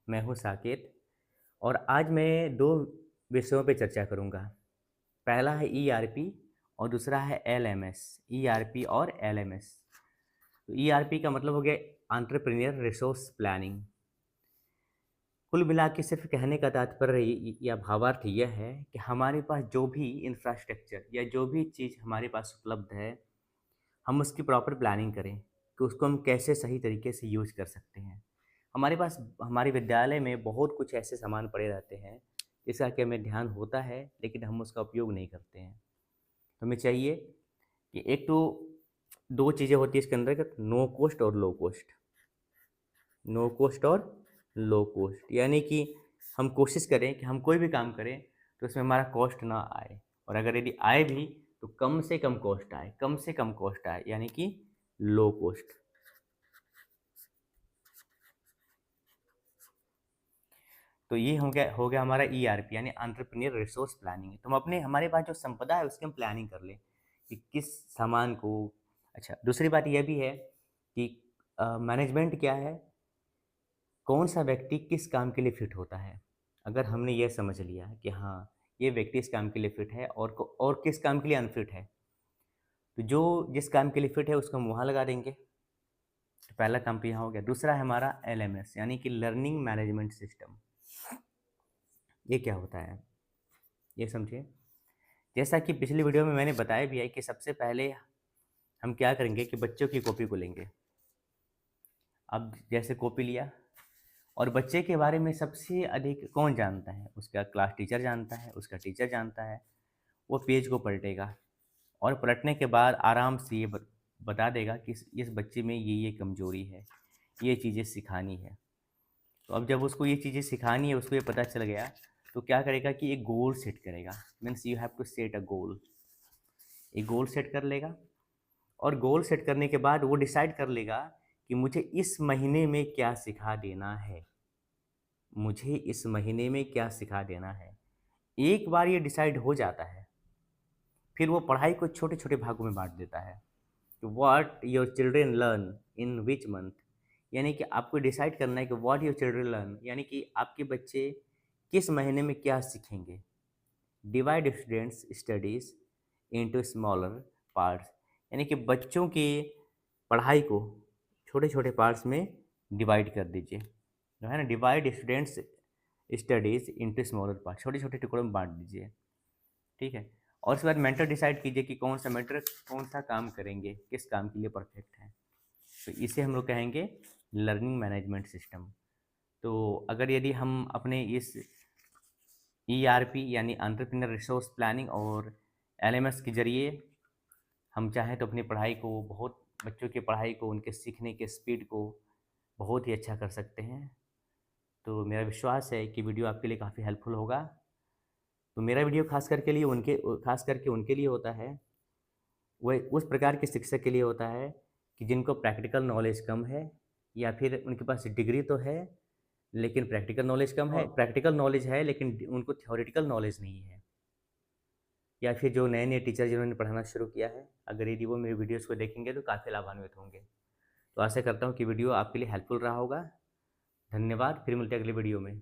मैं हूँ साकेत और आज मैं 2 विषयों पे चर्चा करूँगा। पहला है ईआरपी और दूसरा है एलएमएस। ईआरपी और एलएमएस। तो ईआरपी का मतलब हो गया एंटरप्रेन्योर रिसोर्स प्लानिंग। कुल मिला के सिर्फ कहने का तात्पर्य या भावार्थ यह है कि हमारे पास जो भी इंफ्रास्ट्रक्चर या जो भी चीज़ हमारे पास उपलब्ध है, हम उसकी प्रॉपर प्लानिंग करें कि उसको हम कैसे सही तरीके से यूज़ कर सकते हैं। हमारे पास हमारे विद्यालय में बहुत कुछ ऐसे सामान पड़े रहते हैं, जिसका कि हमें ध्यान होता है, लेकिन हम उसका उपयोग नहीं करते हैं। तो हमें चाहिए कि एक तो 2 चीज़ें होती हैं इसके अंदर कि नो कॉस्ट और लो कॉस्ट। नो कॉस्ट और लो कॉस्ट यानी कि हम कोशिश करें कि हम कोई भी काम करें तो उसमें हमारा कॉस्ट ना आए, और अगर यदि आए भी तो कम से कम कॉस्ट आए, कम से कम कॉस्ट आए यानी कि लो कॉस्ट। तो ये हो गया हमारा ईआरपी यानी एंटरप्रेन्योर रिसोर्स प्लानिंग। तो हम अपने हमारे पास जो संपदा है उसकी हम प्लानिंग कर लें कि किस सामान को। अच्छा, दूसरी बात यह भी है कि मैनेजमेंट क्या है, कौन सा व्यक्ति किस काम के लिए फिट होता है। अगर हमने यह समझ लिया कि हाँ, ये व्यक्ति इस काम के लिए फिट है और किस काम के लिए अनफिट है, तो जो जिस काम के लिए फिट है उसको हम वहाँ लगा देंगे। तो पहला काम तो यहाँ हो गया। दूसरा है हमारा एलएमएस यानी कि लर्निंग मैनेजमेंट सिस्टम। ये क्या होता है ये समझिए। जैसा कि पिछली वीडियो में मैंने बताया भी है कि सबसे पहले हम क्या करेंगे कि बच्चों की कॉपी को लेंगे। अब जैसे कॉपी लिया, और बच्चे के बारे में सबसे अधिक कौन जानता है? उसका क्लास टीचर जानता है, उसका टीचर जानता है। वो पेज को पलटेगा और पलटने के बाद आराम से ये बता देगा कि इस बच्चे में ये कमज़ोरी है, ये चीज़ें सिखानी है। तो अब जब उसको ये चीज़ें सिखानी है, उसको ये पता चल गया, तो क्या करेगा कि एक गोल सेट करेगा। Means you have to set a goal. एक गोल सेट कर लेगा, और गोल सेट करने के बाद वो डिसाइड कर लेगा कि मुझे इस महीने में क्या सिखा देना है। मुझे इस महीने में क्या सिखा देना है। एक बार ये डिसाइड हो जाता है, फिर वो पढ़ाई को छोटे छोटे भागों में बांट देता है। What your children learn in which month, यानी कि आपको डिसाइड करना है कि व्हाट योर चिल्ड्रेन लर्न यानी कि आपके बच्चे किस महीने में क्या सीखेंगे। Divide students studies into smaller parts, यानी कि बच्चों की पढ़ाई को छोटे छोटे पार्ट्स में डिवाइड कर दीजिए। जो है ना, divide students studies into smaller part, छोटे छोटे टुकड़ों में बांट दीजिए। ठीक है। और उसके बाद मेंटर डिसाइड कीजिए कि कौन सा मेंटर कौन सा काम करेंगे, किस काम के लिए परफेक्ट है। तो इसे हम लोग कहेंगे लर्निंग मैनेजमेंट सिस्टम। तो अगर यदि हम अपने इस ईआरपी यानी एंटरप्रेन्योर रिसोर्स प्लानिंग और एलएमएस के ज़रिए हम चाहें तो अपनी पढ़ाई को बहुत बच्चों की पढ़ाई को, उनके सीखने के स्पीड को बहुत ही अच्छा कर सकते हैं। तो मेरा विश्वास है कि वीडियो आपके लिए काफ़ी हेल्पफुल होगा। तो मेरा वीडियो खास करके उनके लिए होता है, वह उस प्रकार के शिक्षक के लिए होता है कि जिनको प्रैक्टिकल नॉलेज कम है, या फिर उनके पास डिग्री तो है लेकिन प्रैक्टिकल नॉलेज कम है, प्रैक्टिकल नॉलेज है लेकिन उनको थ्योरेटिकल नॉलेज नहीं है। या फिर जो नए नए टीचर जिन्होंने पढ़ाना शुरू किया है, अगर यदि वो मेरे वीडियोस को देखेंगे तो काफ़ी लाभान्वित होंगे। तो आशा करता हूँ कि वीडियो आपके लिए हेल्पफुल रहा होगा। धन्यवाद, फिर मिलते हैं अगले वीडियो में।